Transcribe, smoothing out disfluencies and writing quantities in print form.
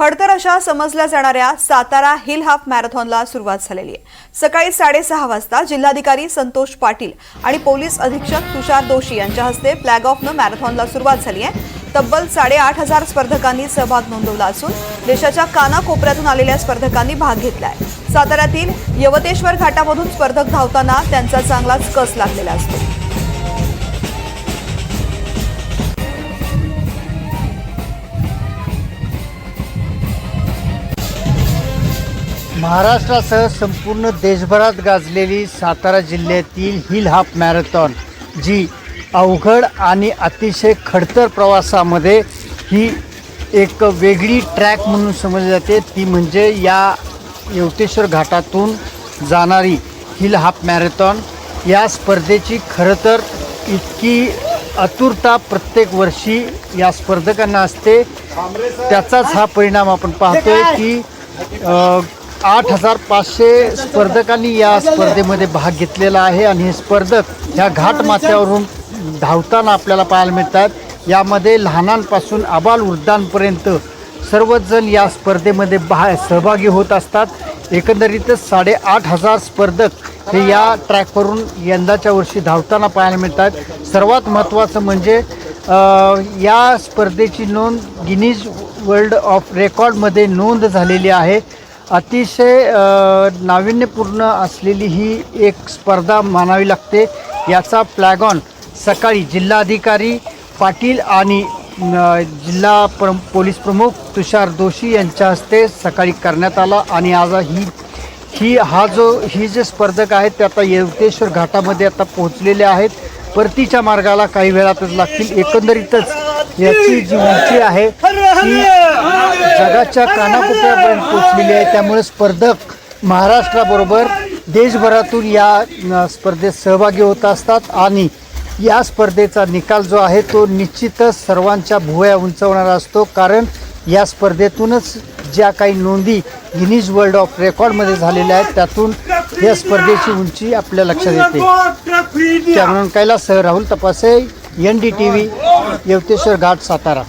खडतर अशा समजल्या जाणाऱ्या सातारा हिल हाफ मॅरेथॉनला सुरुवात झालेली आहे। सकाळी 6:30 वाजता जिल्हाधिकारी संतोष पाटील आणि पोलीस अधीक्षक तुषार दोशी यांच्या हस्ते फ्लॅग ऑफनं मॅरेथॉनला सुरुवात झाली आहे। तब्बल 8,500 स्पर्धकांनी सहभाग नोंदवला असून देशाच्या कानाकोपऱ्यातून आलेल्या स्पर्धकांनी भाग घेतलाय। साताऱ्यातील यवतेश्वर घाटामधून स्पर्धक धावताना त्यांचा चांगलाच कस लागलेला असतो। महाराष्ट्रासह संपूर्ण देशभरात गाजलेली सातारा जिल्ह्यातील हिल हाफ मॅरेथॉन जी अवघड आणि अतिशय खडतर प्रवासामध्ये ही एक वेगळी ट्रॅक म्हणून समजली जाते, ती म्हणजे या यवतेश्वर घाटातून जाणारी हिल हाफ मॅरेथॉन। या स्पर्धेची खरं तर इतकी आतुरता प्रत्येक वर्षी या स्पर्धकांना असते, त्याचाच हा परिणाम आपण पाहतोय की 8,500 स्पर्धकांनी या स्पर्धेमध्ये भाग घेतलेला आहे आणि हे स्पर्धक ह्या घाटमाथ्यावरून धावताना आपल्याला पाहायला मिळतात। यामध्ये लहानांपासून आबालवृद्धांपर्यंत सर्वच जण या स्पर्धेमध्ये सहभागी होत असतात। एकंदरीतच 8,500 स्पर्धक हे या ट्रॅकवरून यंदाच्या वर्षी धावताना पाहायला मिळतात। सर्वात महत्त्वाचं म्हणजे या स्पर्धेची नोंद गिनीज वर्ल्ड ऑफ रेकॉर्डमध्ये नोंद झालेली आहे। अतिशय नाविन्यपूर्ण असलेली ही एक स्पर्धा मानावी लागते। याचा फ्लॅग ऑन सकाळी जिल्हाधिकारी पाटील आणि जिल्हा पोलीस प्रमुख तुषार दोशी यांच्या हस्ते सकाळी करण्यात आला आणि आज ही जे स्पर्धक आहेत ते आता यवतेश्वर घाटामध्ये आता पोहोचलेले आहेत। परतीच्या मार्गाला काही वेळातच लागतील। एकंदरीतच याची जी उंची आहे ती जगाच्या कानाकोपऱ्यापर्यंत पोहोचलेली आहे, त्यामुळे स्पर्धक महाराष्ट्राबरोबर देशभरातून या स्पर्धेत सहभागी होत असतात आणि या स्पर्धेचा निकाल जो आहे तो निश्चितच सर्वांच्या भुवया उंचावणारा असतो, कारण या स्पर्धेतूनच ज्या काही नोंदी गिनीज वर्ल्ड ऑफ रेकॉर्डमध्ये झालेल्या आहेत त्यातून या स्पर्धेची उंची आपल्या लक्षात येते। कॅमेरामन कैलास सह राहुल तपासे, NDTV, यवतेश्वर घाट, सातारा।